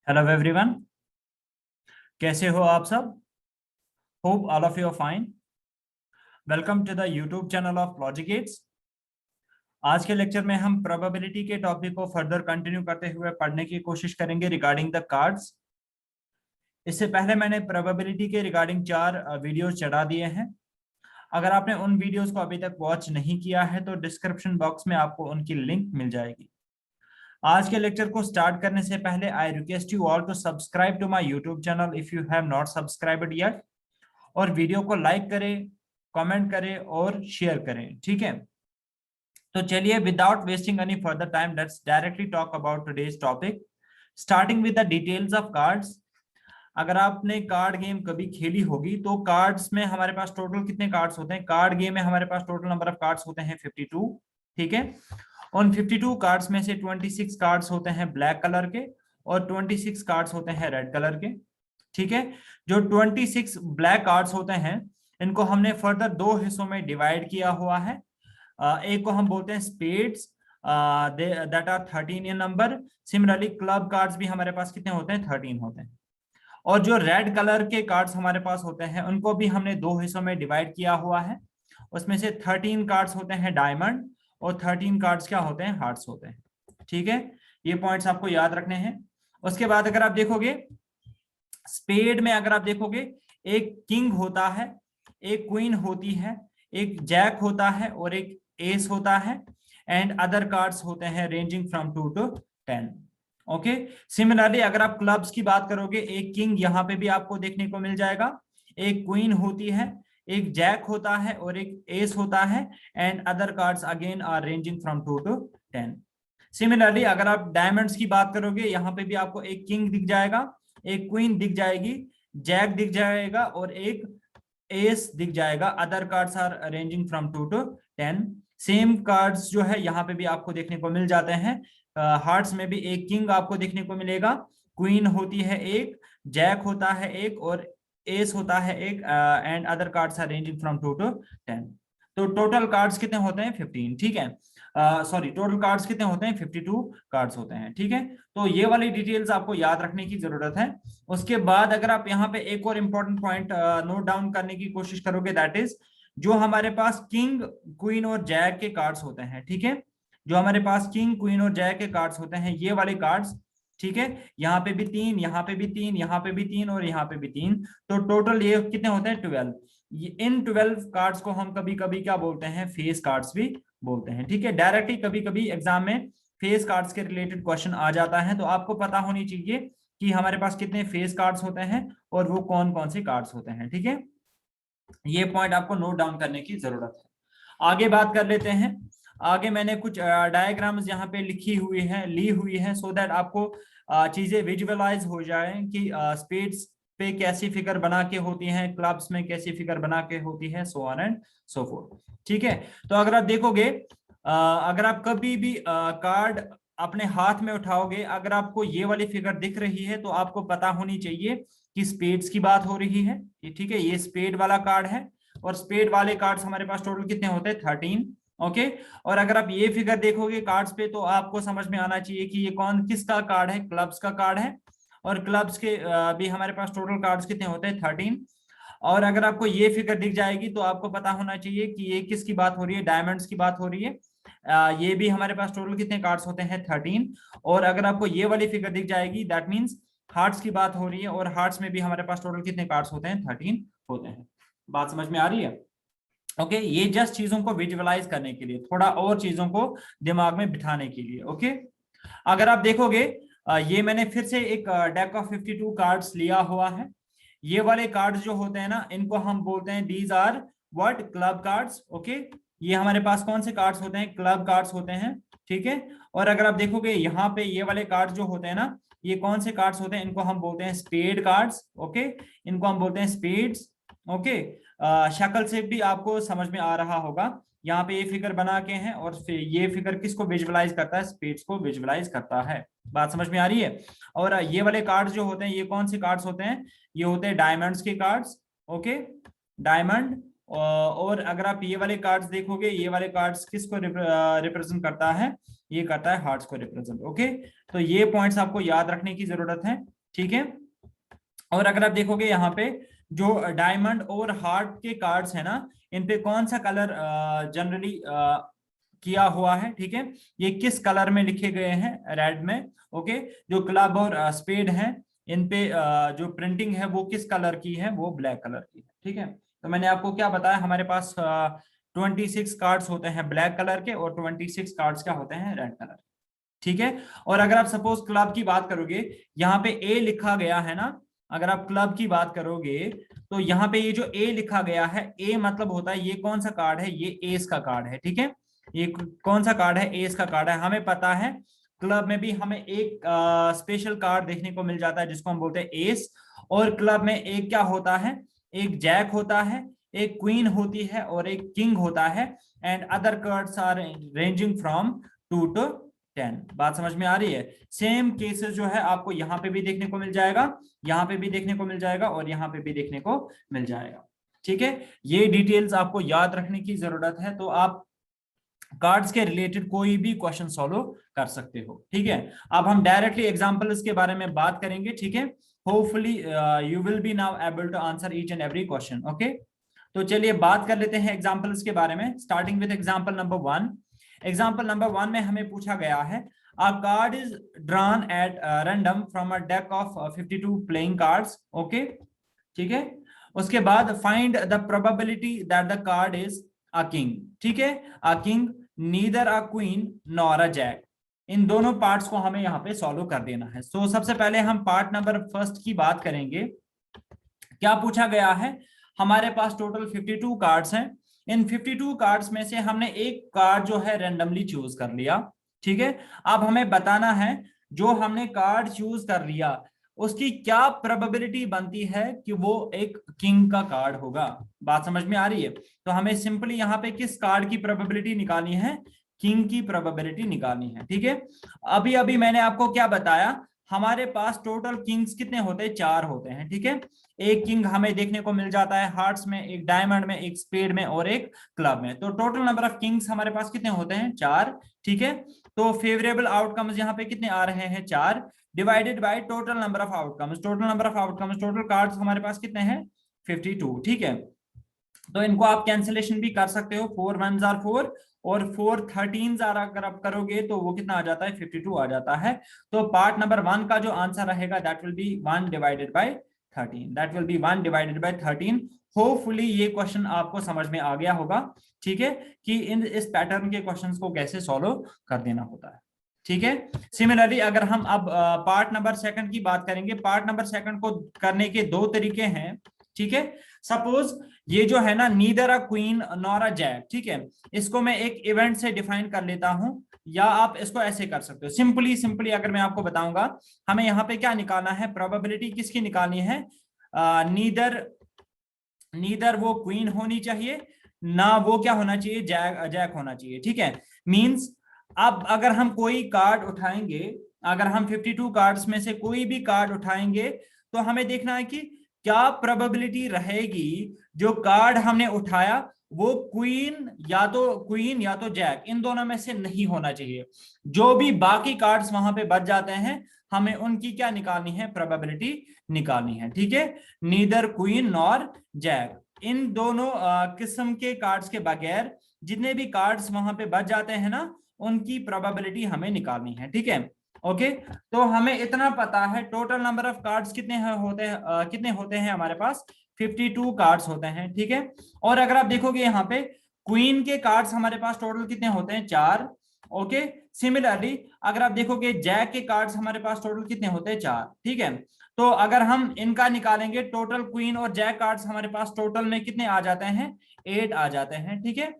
Hello everyone, कैसे हो आप सब। Hope all of you are fine. Welcome to the YouTube channel of Logicates. आज के लेक्चर में हम प्रोबेबिलिटी के टॉपिक को फर्दर कंटिन्यू करते हुए पढ़ने की कोशिश करेंगे रिगार्डिंग द कार्ड्स। इससे पहले मैंने प्रोबेबिलिटी के रिगार्डिंग 4 वीडियोस चढ़ा दिए हैं। अगर आपने उन वीडियोस को अभी तक वॉच नहीं किया है तो डिस्क्रिप्शन बॉक्स में आपको उनकी लिंक मिल जाएगी। आज के लेक्चर को स्टार्ट करने से पहले I request you all to subscribe to my YouTube channel if you have not subscribed yet, और वीडियो को लाइक करें, कमेंट करें और शेयर करें। ठीक है, तो चलिए without wasting any further time let's directly talk about today's topic, starting with the details of cards. अगर आपने कार्ड गेम कभी खेली होगी तो कार्ड्स में हमारे पास टोटल कितने कार्ड्स होते हैं। कार्ड गेम में हमारे पास टोटल नंबर ऑफ कार्ड्स होते हैं 52। ठीक है, उन 52 कार्ड्स में से 26 कार्ड्स होते हैं ब्लैक कलर के और 26 कार्ड्स होते हैं रेड कलर के। ठीक है, जो 26 ब्लैक कार्ड्स होते हैं इनको हमने फर्दर 2 हिस्सों में डिवाइड किया हुआ है। एक को हम बोलते हैं spades, that are 13 in number. Similarly club cards भी हमारे पास कितने होते हैं, 13 होते हैं। और जो रेड कलर के कार्ड्स हमारे पास होते हैं उनको भी हमने 2 हिस्सों में डिवाइड किया हुआ है। उसमें से 13 कार्ड्स होते हैं डायमंड और 13 कार्ड्स क्या होते हैं, हार्ट्स होते हैं। ठीक है, ये पॉइंट्स आपको याद रखने हैं। उसके बाद अगर आप देखोगे स्पेड में, अगर आप देखोगे एक किंग होता है, एक क्वीन होती है, एक जैक होता है और एक एस होता है, एंड अदर कार्ड्स होते हैं ranging from 2 to 10। Okay, similarly अगर आप क्लब्स की बात करोगे, एक किंग यहाँ पे भी आपको देखने को मिल जाएगा, एक क्वीन होती है, एक जैक होता है और एक एस होता है, and other cards again are ranging from 2 to 10। Similarly अगर आप डायमंड्स की बात करोगे, यहाँ पे भी आपको एक किंग दिख जाएगा, एक क्वीन दिख जाएगी, जैक दिख जाएगा और एक एस दिख जाएगा। Other cards are ranging from 2 to 10। Same cards जो है यहाँ पे भी आपको देखने को मिल जाते हैं। हार्ट्स में भी एक किंग आपको देखने को मिलेगा, क्वीन होती है एक, जैक होता है एक और एस होता है एक, and other cards are ranging from 2 to 10। तो टोटल कार्ड्स कितने होते हैं, 15। ठीक है, सॉरी, टोटल कार्ड्स कितने होते हैं, 52 कार्ड्स होते हैं। ठीक है, तो ये वाली डिटेल्स आपको याद रखने की जरूरत है। उसके बाद अगर आप यहाँ पे एक और इम्पोर्टेंट पॉइंट नोट डाउन करने की कोशिश करोगे, दैट इज जो हमारे पास किंग, क्वीन और जैक के कार्ड्स होते हैं। ठीक है, जो हमारे पास किंग, क्वीन और जैक के कार्ड्स होते हैं, ये वाले कार्ड्स, ठीक है, यहाँ पे भी 3, यहाँ पे भी 3, यहाँ पे भी 3 और यहाँ पे भी 3, तो टोटल ये कितने होते हैं, 12। इन 12 कार्ड्स को हम कभी कभी क्या बोलते हैं, फेस कार्ड्स भी बोलते हैं। ठीक है, डायरेक्टली कभी कभी एग्जाम में फेस कार्ड्स के रिलेटेड क्वेश्चन आ जाता है, तो आपको पता होनी चाहिए कि हमारे पास कितने फेस कार्ड्स होते हैं और वो कौन कौन से कार्ड्स होते हैं। ठीक है, ये पॉइंट आपको नोट डाउन करने की जरूरत है। आगे बात कर लेते हैं। आगे मैंने कुछ डायग्राम्स यहाँ पे ली हुई है सो दैट आपको चीजें विजुअलाइज हो जाए कि स्पेड्स पे कैसी फिगर बना के होती है, क्लब्स में कैसी फिगर बना के होती है, so on and so fourth. ठीक है, तो अगर आप देखोगे, अगर आप कभी भी कार्ड अपने हाथ में उठाओगे, अगर आपको ये वाली फिगर दिख रही है तो आपको पता होनी चाहिए कि स्पेड्स की बात हो रही है। ठीक है, ये स्पेड वाला कार्ड है और स्पेड वाले कार्ड्स हमारे पास टोटल कितने होते हैं, 13। ओके, और अगर आप ये फिगर देखोगे कार्ड्स पे तो आपको समझ में आना चाहिए कि ये कौन किसका कार्ड है, क्लब्स का कार्ड है। और क्लब्स के भी हमारे पास टोटल कार्ड्स कितने होते हैं, 13। और अगर आपको ये फिगर दिख जाएगी तो आपको पता होना चाहिए कि ये किसकी बात हो रही है, डायमंड्स की बात हो रही है। ये भी हमारे पास टोटल कितने कार्ड्स होते हैं, 13। और अगर आपको ये वाली फिगर दिख जाएगी दैट मीन्स हार्ट्स की बात हो रही है, और हार्ट्स में भी हमारे पास टोटल कितने कार्ड्स होते हैं, 13 होते हैं। बात समझ में आ रही है। ओके, ये जस्ट चीजों को विजुअलाइज करने के लिए, थोड़ा और चीजों को दिमाग में बिठाने के लिए। ओके, अगर आप देखोगे ये मैंने फिर से एक डेक ऑफ 52 कार्ड्स लिया हुआ है। ये वाले कार्ड्स जो होते हैं ना, इनको हम बोलते हैं these are what, club cards. Okay, ये हमारे पास कौन से कार्ड्स होते हैं, क्लब कार्ड्स होते हैं। ठीक है, और अगर आप देखोगे यहाँ पे ये वाले कार्ड्स जो होते हैं ना, ये कौन से कार्ड्स होते हैं, इनको हम बोलते हैं स्पेड कार्ड्स। ओके, इनको हम बोलते हैं स्पेड्स। ओके, शक्ल से भी आपको समझ में आ रहा होगा, यहाँ पे ये फिगर बना के हैं और फिर ये फिगर किसको विजुअलाइज करता है, स्पेड्स को विजुअलाइज करता है। बात समझ में आ रही है। और ये वाले कार्ड्स जो होते हैं, ये कौन से कार्ड्स होते हैं, ये होते हैं डायमंड्स के कार्ड्स। Okay, diamond. और अगर आप ये वाले कार्ड्स देखोगे, ये वाले कार्ड्स किसको रिप्रेजेंट करता है, ये करता है हार्ट्स को रिप्रेजेंट। ओके, तो ये पॉइंट्स आपको याद रखने की जरूरत है। ठीक है। और अगर आप देखोगे यहाँ पे जो डायमंड और हार्ट के कार्ड्स है ना, इन पे कौन सा कलर जनरली किया हुआ है, ठीक है, ये किस कलर में लिखे गए हैं, रेड में। ओके, जो क्लब और स्पेड है, इन पे जो प्रिंटिंग है वो किस कलर की है, वो ब्लैक कलर की है, ठीक है। तो मैंने आपको क्या बताया, हमारे पास 26 कार्ड्स होते हैं ब्लैक कलर के और 26 कार्ड्स क्या होते हैं, रेड कलर, ठीक है। और अगर आप सपोज क्लब की बात करोगे, यहाँ पे ए लिखा गया है ना, अगर आप क्लब की बात करोगे तो यहाँ पे ये जो ए लिखा गया है, ए मतलब होता है ये कौन सा कार्ड है, ये एस का कार्ड है, ठीक है। ये कौन सा कार्ड है, एस का कार्ड है। हमें पता है क्लब में भी हमें एक स्पेशल कार्ड देखने को मिल जाता है जिसको हम बोलते हैं एस। और क्लब में एक क्या होता है, एक जैक होता है, एक क्वीन होती है और एक किंग होता है। And other cards are ranging from 2 to 10। बात समझ में आ रही है। सेम केसेस जो है आपको यहाँ पे भी देखने को मिल जाएगा, यहाँ पे भी देखने को मिल जाएगा और यहाँ पे भी देखने को मिल जाएगा, ठीक है। ये डिटेल्स आपको याद रखने की जरूरत है, तो आप कार्ड्स के रिलेटेड कोई भी क्वेश्चन सॉल्व कर सकते हो, ठीक है। अब हम डायरेक्टली एग्जांपल्स के बारे में बात करेंगे, ठीक है। Hopefully you will be now able to answer each and every question, okay. तो चलिए बात कर लेते हैं एग्जांपल्स के बारे में, starting with example number 1। Example number 1 में हमें पूछा गया है, a card is drawn at random from a deck of 52 playing cards, okay, ठीक है। उसके बाद find the probability that the card is a king, ठीक है, a king, neither a queen nor a jack। इन दोनों पार्ट्स को हमें यहाँ पे सॉल्व कर देना है। सो सबसे पहले हम पार्ट नंबर फर्स्ट की बात करेंगे। क्या पूछा गया है, हमारे पास टोटल 52 कार्ड्स हैं। इन 52 कार्ड्स में से हमने एक कार्ड जो है रैंडमली चूज कर लिया, ठीक है। अब हमें बताना है जो हमने कार्ड चूज कर लिया उसकी क्या प्रोबेबिलिटी बनती है कि वो एक किंग का कार्ड होगा। बात समझ में आ रही है। तो हमें सिंपली यहाँ पे किस कार्ड की प्रोबेबिलिटी निकालनी है, किंग की प्रोबेबिलिटी निकालनी है, ठीक है। अभी अभी मैंने आपको क्या बताया, हमारे पास टोटल किंग्स कितने होते हैं, 4 होते हैं, ठीक है। एक किंग हमें देखने को मिल जाता है हार्ट्स में, एक डायमंड में, एक स्पेड में और एक क्लब में। तो टोटल नंबर ऑफ किंग्स हमारे पास कितने होते हैं, 4, ठीक है। तो फेवरेबल आउटकम्स यहाँ पे कितने आ रहे हैं, 4, divided by total number of outcomes. Total number of outcomes, total cards हमारे पास कितने हैं, 52, ठीक है। तो इनको आप कैंसिलेशन भी कर सकते हो, 4 1s are 4 और 4 13s अगर आप करोगे तो वो कितना आ जाता है, 52 आ जाता है। तो पार्ट नंबर 1 का जो आंसर रहेगा that will B 1 divided by 13, that will B 1 divided by 13। Hopefully ये क्वेश्चन आपको समझ में आ गया होगा, ठीक है, कि इस पैटर्न के क्वेश्चंस को कैसे सॉल्व कर देना होता है, ठीक है। सिमिलरली अगर हम अब पार्ट नंबर सेकंड की बात करेंगे, पार्ट नंबर सेकंड को करने के 2 तरीके हैं, ठीक है। सपोज ये जो है ना, neither a queen nor a jack, ठीक है, इसको मैं एक इवेंट से डिफाइन कर लेता हूं, या आप इसको ऐसे कर सकते हो। सिंपली अगर मैं आपको बताऊंगा, हमें यहाँ पे क्या निकालना है, प्रोबेबिलिटी किसकी निकालनी है, नीदर वो क्वीन होनी चाहिए, ना वो क्या होना चाहिए, जैक होना चाहिए, ठीक है। मींस अब अगर हम कोई कार्ड उठाएंगे, अगर हम 52 कार्ड्स में से कोई भी कार्ड उठाएंगे तो हमें देखना है कि क्या प्रोबेबिलिटी रहेगी जो कार्ड हमने उठाया वो क्वीन या तो जैक, इन दोनों में से नहीं होना चाहिए। जो भी बाकी कार्ड्स वहां पे बच जाते हैं हमें उनकी क्या निकालनी है, प्रोबेबिलिटी निकालनी है, ठीक है। नीदर क्वीन नॉर जैक, इन दोनों किस्म के कार्ड्स के बगैर जितने भी कार्ड्स वहां पे बच जाते हैं ना, उनकी प्रोबेबिलिटी हमें निकालनी है, ठीक है। ओके, तो हमें इतना पता है टोटल नंबर ऑफ कार्ड्स कितने होते हैं हमारे पास, 52 कार्ड्स होते हैं, ठीक है। और अगर आप देखोगे यहाँ पे क्वीन के कार्ड्स हमारे पास टोटल कितने होते हैं, 4, ओके। सिमिलरली अगर आप देखोगे जैक के कार्ड्स हमारे पास टोटल कितने होते हैं, 4, ठीक है। तो अगर हम इनका निकालेंगे टोटल, क्वीन और जैक कार्ड्स हमारे पास टोटल में कितने आ जाते हैं, 8 आ जाते हैं, ठीक है।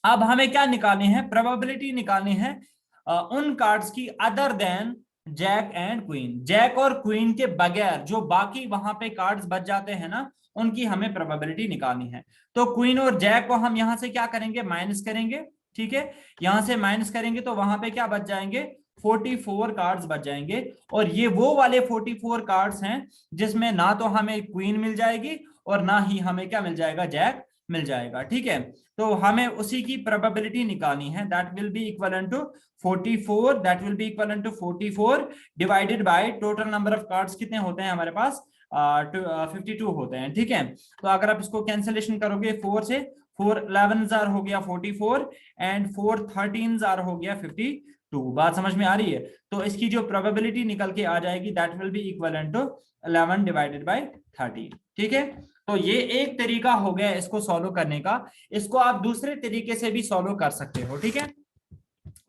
अब हमें क्या निकालनी है, प्रोबेबिलिटी निकालनी है उन कार्ड्स की other than jack and queen, jack और क्वीन के बगैर जो बाकी वहां पे कार्ड्स बच जाते हैं ना, उनकी हमें प्रोबेबिलिटी निकालनी है। तो क्वीन और जैक को हम यहां से क्या करेंगे, माइनस करेंगे, ठीक है। यहां से माइनस करेंगे तो वहां पे क्या बच जाएंगे, 44 कार्ड्स बच जाएंगे। और ये वो वाले 44 कार्ड्स हैं जिसमें ना तो हमें क्वीन मिल जाएगी और ना ही हमें क्या मिल जाएगा, जैक मिल जाएगा। ठीक है, तो हमें उसी की प्रोबेबिलिटी निकालनी है। That will be equal to 44, that will be equal to 44 divided by total number of cards कितने होते हैं हमारे पास, 52 होते हैं। ठीक है, तो अगर आप इसको कैंसिलेशन करोगे 4 से, 4 11 जार हो गया 44 एंड 4 13 जार हो गया 52। बात समझ में आ रही है? तो इसकी जो प्रोबेबिलिटी निकल के आ जाएगी that will be equal to 11 divided by 13। ठीक है, तो ये एक तरीका हो गया इसको सॉल्व करने का। इसको आप दूसरे तरीके से भी सॉल्व कर सकते हो। ठीक है,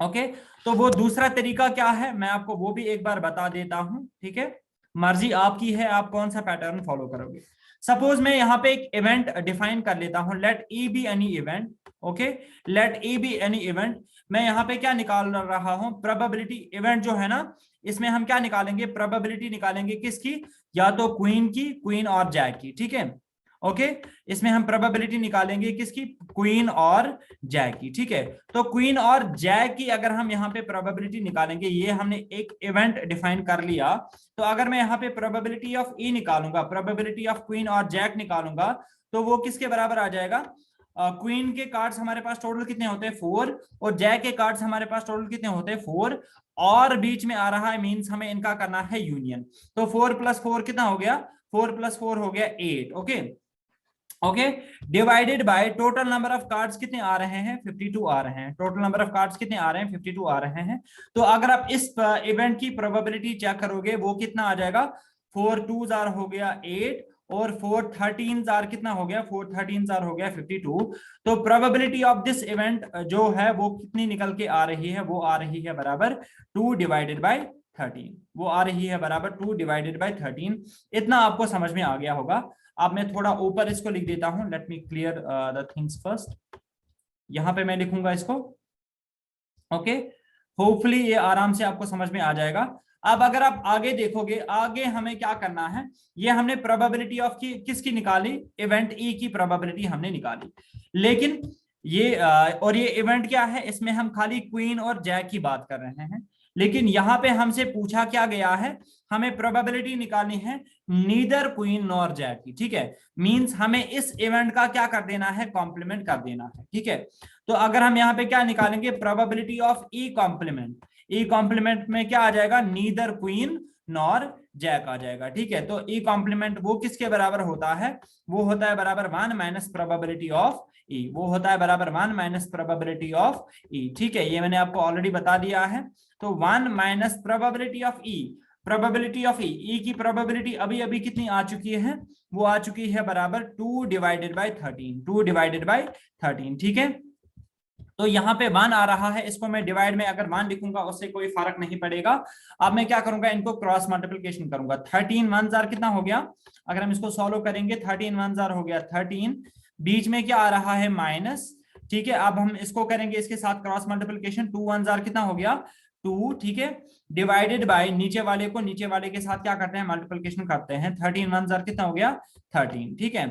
ओके, तो वो दूसरा तरीका क्या है मैं आपको वो भी एक बार बता देता हूं। ठीक है, मर्जी आपकी है आप कौन सा पैटर्न फॉलो करोगे। सपोज मैं यहाँ पे एक इवेंट डिफाइन कर लेता हूं, let E be any event. Okay, let E be any event. मैं यहाँ पे क्या निकाल रहा हूं, प्रोबेबिलिटी। इवेंट जो है ना, इसमें हम क्या निकालेंगे, प्रोबेबिलिटी निकालेंगे किसकी, या तो क्वीन की, क्वीन और जैक की। ठीक है, ओके, इसमें हम प्रोबेबिलिटी निकालेंगे किसकी, क्वीन और जैक की। ठीक है, तो क्वीन और जैक की अगर हम यहाँ पे प्रोबेबिलिटी निकालेंगे, ये हमने एक इवेंट डिफाइन कर लिया, तो अगर मैं यहाँ पे प्रोबेबिलिटी ऑफ ई निकालूंगा, प्रोबेबिलिटी ऑफ क्वीन और जैक निकालूंगा, तो वो किसके बराबर आ जाएगा, क्वीन के कार्ड्स हमारे पास टोटल कितने होते हैं 4, और जैक के कार्ड्स हमारे पास टोटल कितने होते हैं 4, और बीच में आ रहा है मींस हमें इनका करना है यूनियन। तो 4 + 4 कितना हो गया, 4 + 4 हो गया 8। Okay, okay, divided by total number of cards कितने आ रहे हैं, 52 आ रहे हैं। टोटल नंबर ऑफ कार्ड्स कितने आ रहे हैं, 52 आ रहे हैं। तो अगर आप इस इवेंट की प्रोबेबिलिटी चेक करोगे वो कितना आ जाएगा, 4 2 जार हो गया 8, और 4 13 जार कितना हो गया, 4 13 जार हो गया 52। तो प्रोबेबिलिटी ऑफ दिस इवेंट जो है वो कितनी निकल के आ रही है, वो आ रही है बराबर 2 डिवाइडेड बाय 13। वो आ रही है बराबर 2 डिवाइडेड बाय 13। इतना आपको समझ में आ गया होगा। अब मैं थोड़ा ऊपर इसको लिख देता हूं, let me clear the things first. यहां पे मैं लिखूंगा इसको। ओके, होपफुली ये आराम से आपको समझ में आ जाएगा। अब अगर आप आगे देखोगे, आगे हमें क्या करना है, ये हमने प्रोबेबिलिटी ऑफ की किसकी निकाली, इवेंट ई की प्रोबेबिलिटी हमने निकाली। लेकिन ये और ये इवेंट क्या है, इसमें हम खाली क्वीन और जैक की बात कर रहे हैं। लेकिन यहाँ पे हमसे पूछा क्या गया है, हमें प्रोबेबिलिटी निकालनी है नीदर क्वीन नॉर जैक की। ठीक है, मींस हमें इस इवेंट का क्या कर देना है, कॉम्प्लीमेंट कर देना है। ठीक है, तो अगर हम यहाँ पे क्या निकालेंगे, probability of E complement. E complement में क्या आ जाएगा, नीदर क्वीन नॉर जैक आ जाएगा। ठीक है, तो ई कॉम्प्लीमेंट वो किसके बराबर होता है, वो होता है बराबर 1 माइनस प्रोबेबिलिटी ऑफ ई। वो होता है बराबर 1 माइनस प्रोबेबिलिटी ऑफ ई। ठीक है, ये मैंने आपको ऑलरेडी बता दिया है। तो 1 minus probability of E, probability of E की प्रोबेबिलिटी अभी अभी कितनी आ चुकी है, वो आ चुकी है बराबर 2 डिवाइडेड बाय 13। 2 divided by 13। ठीक है, तो यहाँ पे 1 आ रहा है, इसको मैं डिवाइड में अगर 1 लिखूंगा उससे कोई फर्क नहीं पड़ेगा। अब मैं क्या करूंगा, इनको क्रॉस मल्टीप्लिकेशन करूंगा। 13 1 जार कितना हो गया, अगर हम इसको सॉल्व करेंगे 13 1 जार हो गया 13, बीच में क्या आ रहा है माइनस। ठीक है, अब हम इसको करेंगे इसके साथ क्रॉस मल्टीप्लिकेशन, 2 1 जार कितना हो गया 2। ठीक है, डिवाइडेड बाय नीचे वाले को नीचे वाले के साथ क्या करते हैं, मल्टीप्लिकेशन करते हैं। 13 1 जार कितना हो गया 13। ठीक है,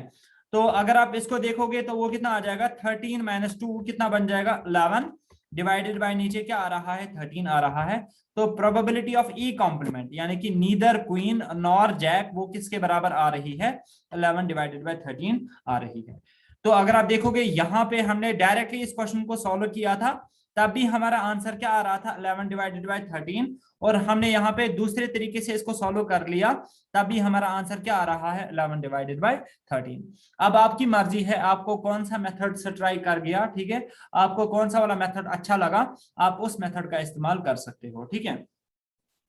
तो अगर आप इसको देखोगे तो वो कितना आ जाएगा, 13 माइनस 2 कितना बन जाएगा 11, डिवाइडेड बाय नीचे क्या आ रहा है 13 आ रहा है। तो प्रोबेबिलिटी ऑफ ई कॉम्प्लीमेंट यानी कि नीदर क्वीन नॉर जैक वो किसके बराबर आ रही है, 11 डिवाइडेड बाय 13 आ रही है। तो अगर आप देखोगे यहाँ पे हमने डायरेक्टली इस क्वेश्चन को सॉल्व किया था, तब भी हमारा आंसर क्या आ रहा था 11 डिवाइडेड बाय 13, और हमने यहाँ पे दूसरे तरीके से इसको सॉल्व कर लिया, तब भी हमारा आंसर क्या आ रहा है 11 डिवाइडेड बाय 13। अब आपकी मर्जी है आपको कौन सा मेथड से ट्राई कर गया। ठीक है, आपको कौन सा वाला मेथड अच्छा लगा, आप उस मेथड का इस्तेमाल कर सकते हो। ठीक है,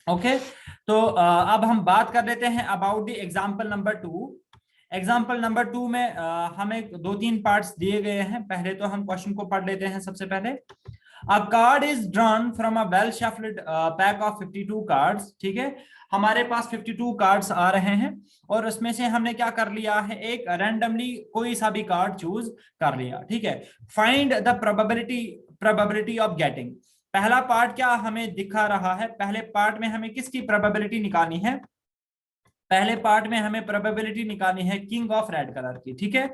ओके, तो अब हम बात कर लेते हैं about the example number 2। Example number 2 में हमें 2-3 पार्ट्स दिए गए हैं। पहले तो हम क्वेश्चन को पढ़ लेते हैं। सबसे पहले, अ card is drawn from a well shuffled pack of 52 cards. ठीक है, हमारे पास 52 कार्ड्स आ रहे हैं, और उसमें से हमने क्या कर लिया है, एक रैंडमली कोई सा भी कार्ड चूज कर लिया। ठीक है, find the probability of getting. पहला पार्ट क्या हमें दिखा रहा है, पहले पार्ट में हमें किसकी प्रोबेबिलिटी निकालनी है, पहले पार्ट में हमें प्रोबेबिलिटी निकालनी है किंग ऑफ रेड कलर की। ठीक है,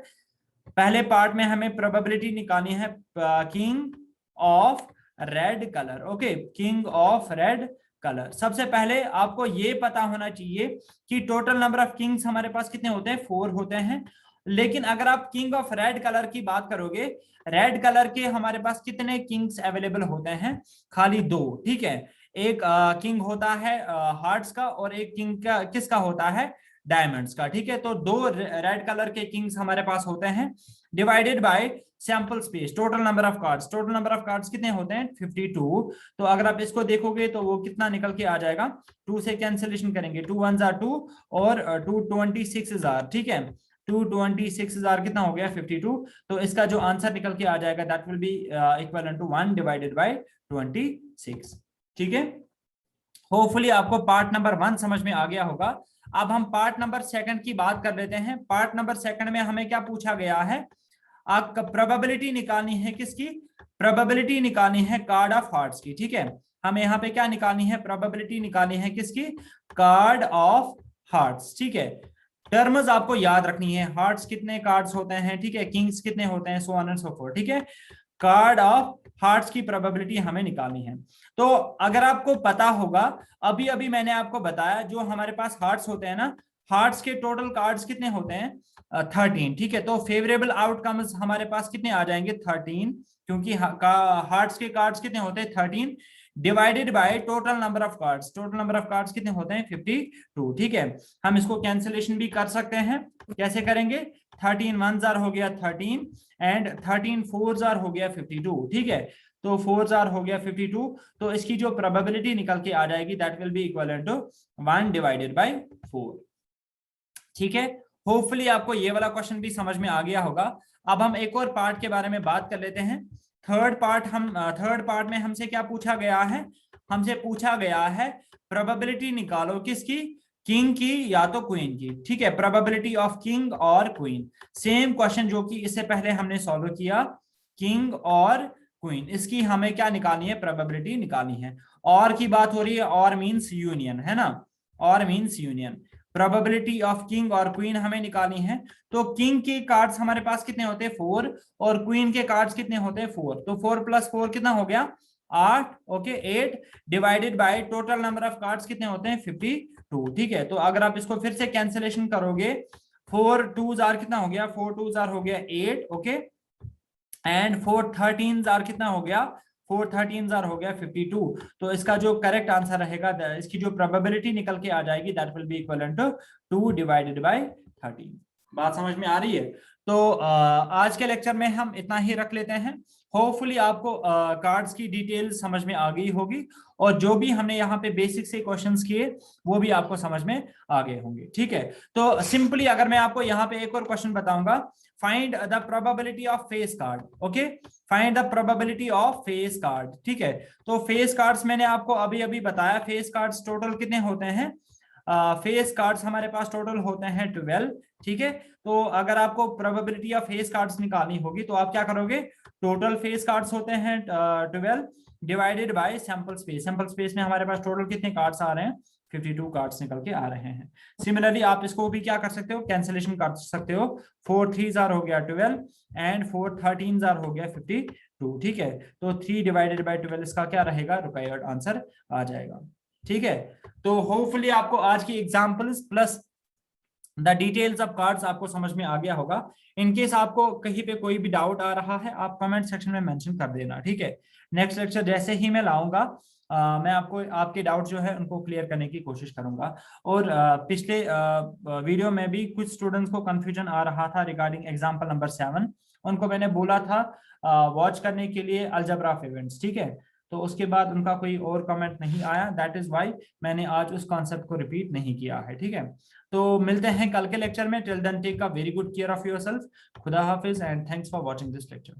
पहले पार्ट में हमें प्रोबेबिलिटी निकालनी है king of red colour. Okay, king of red colour. सबसे पहले आपको ये पता होना चाहिए कि टोटल नंबर ऑफ किंग्स हमारे पास कितने होते हैं, 4 होते हैं, लेकिन अगर आप किंग ऑफ रेड कलर की बात करोगे, रेड कलर के हमारे पास कितने किंग्स अवेलेबल होते हैं? खाली 2, ठीक है। एक किंग होता है हार्ट्स का, और एक किंग का किसका होता है? डायमंड्स का, ठीक है। तो 2 रेड कलर के किंग्स हमारे पास होते हैं, divided by sample space, total number of cards. Total number of cards कितने होते हैं? 52। तो अगर आप इसको देखोगे तो वो कितना निकल के आ जाएगा? 2 से कैंसिलेशन करेंगे, 2 1 2 और 2 26,000, ठीक है। 226,000 कितना हो गया? 52। तो इसका जो आंसर निकल के आ जाएगा that will be equal to 1 divided by 26, ठीक है। होपफुली आपको पार्ट नंबर 1 समझ में आ गया होगा। अब हम पार्ट नंबर 2 की बात कर लेते हैं। पार्ट नंबर 2 में हमें क्या पूछा गया है? आपका प्रोबेबिलिटी निकालनी है किसकी? प्रोबेबिलिटी निकालनी है कार्ड ऑफ हार्ट्स की, ठीक है। हमें यहाँ पे क्या निकालनी है? प्रोबेबिलिटी निकालनी है किसकी? कार्ड ऑफ हार्ट्स, ठीक है। टर्म्स आपको याद रखनी है, हार्ट्स कितने कार्ड्स होते हैं, ठीक है, किंग्स कितने होते हैं, so on and so fourth, ठीक है। कार्ड ऑफ हार्ट्स की प्रोबेबिलिटी हमें निकालनी है। तो अगर आपको पता होगा, अभी अभी मैंने आपको बताया जो हमारे पास हार्ट्स होते हैं ना, हार्ट्स के टोटल कार्ड्स कितने होते हैं? 13, ठीक है। तो फेवरेबल आउटकम्स हमारे पास कितने आ जाएंगे? 13, क्योंकि हार्ट्स के कार्ड्स कितने होते हैं? 13 divided by total number of cards. Total number of cards कितने होते हैं? 52, ठीक है। हम इसको कैंसिलेशन भी कर सकते हैं। कैसे करेंगे? 13 1 जार हो गया 13 एंड 13 4 जार हो गया 52, ठीक है। तो 4 जार हो गया 52। तो इसकी जो प्रोबेबिलिटी निकल के आ जाएगी that will be equal to 1 divided by 4, ठीक है। होपफुली आपको ये वाला क्वेश्चन भी समझ में आ गया होगा। अब हम एक और पार्ट के बारे में बात कर लेते हैं। थर्ड पार्ट में हमसे क्या पूछा गया है? हमसे पूछा गया है प्रोबेबिलिटी निकालो किसकी? किंग की या तो क्वीन की, ठीक है। प्रोबेबिलिटी ऑफ किंग और क्वीन, सेम क्वेश्चन जो कि इससे पहले हमने सॉल्व किया, किंग और क्वीन, इसकी हमें क्या निकालनी है? प्रोबेबिलिटी निकालनी है। और की बात हो रही है, और मींस यूनियन, है ना, और means union. Probability of king और क्वीन हमें निकालनी है। तो किंग के कार्ड्स हमारे पास कितने होते हैं? 4, और क्वीन के कार्ड्स कितने होते हैं? 4। तो 4 + 4 कितना हो गया? 8, okay. 8 divided by total number of cards कितने होते हैं? 52, ठीक है। तो अगर आप इसको फिर से कैंसिलेशन करोगे, 4 2 जार कितना हो गया? 4 2 जार हो गया 8, ओके। एंड 4 13 जार कितना हो गया? 4 13 जार हो गया 52। तो इसका जो करेक्ट आंसर रहेगा, इसकी जो प्रोबेबिलिटी निकल के आ जाएगी that will be equal to 2 divided by 13। बात समझ में आ रही है? तो आज के लेक्चर में हम इतना ही रख लेते हैं। होपफुली आपको कार्ड्स की डिटेल समझ में आ गई होगी, और जो भी हमने यहाँ पे बेसिक से क्वेश्चंस किए वो भी आपको समझ में आ गए होंगे, ठीक है। तो सिंपली अगर मैं आपको यहाँ पे एक और क्वेश्चन बताऊंगा, find the probability of face card, okay. Find the probability of face card, ठीक है। तो फेस कार्ड्स मैंने आपको अभी अभी बताया, फेस कार्ड्स टोटल कितने होते हैं? फेस कार्ड्स हमारे पास टोटल होते हैं 12, ठीक है। तो अगर आपको प्रोबेबिलिटी ऑफ फेस कार्ड्स निकालनी होगी तो आप क्या करोगे? टोटल फेस कार्ड्स होते हैं 12 divided by sample space. Sample space में हमारे पास टोटल कितने कार्ड्स आ रहे हैं? 52 कार्ड्स निकल के आ रहे हैं। सिमिलरली आप इसको भी क्या कर सकते हो? कैंसिलेशन कर सकते हो। 4 3 जार हो गया 12 एंड 4 13 जार हो गया 52, ठीक है। तो 3 डिवाइडेड बाय 12 इसका क्या रहेगा? रिक्वायर्ड आंसर आ जाएगा, ठीक है। तो होपफुली आपको आज की examples plus the details of cards आपको समझ में आ गया होगा। इनकेस आपको कहीं पे कोई भी डाउट आ रहा है आप कमेंट सेक्शन में मेंशन कर देना, ठीक है। नेक्स्ट लेक्चर जैसे ही मैं लाऊंगा मैं आपको आपके डाउट जो है उनको क्लियर करने की कोशिश करूंगा। और पिछले वीडियो में भी कुछ स्टूडेंट्स को कंफ्यूजन आ रहा था रिगार्डिंग एग्जांपल नंबर 7, उनको मैंने बोला था वॉच करने के लिए अलजेब्रा ऑफ इवेंट्स, ठीक है। तो उसके बाद उनका कोई और कमेंट नहीं आया, दैट इज वाई मैंने आज उस कॉन्सेप्ट को रिपीट नहीं किया है, ठीक है। तो मिलते हैं कल के लेक्चर में। Till then take a very good care of yourself. खुदा हाफिज and thanks for watching this lecture.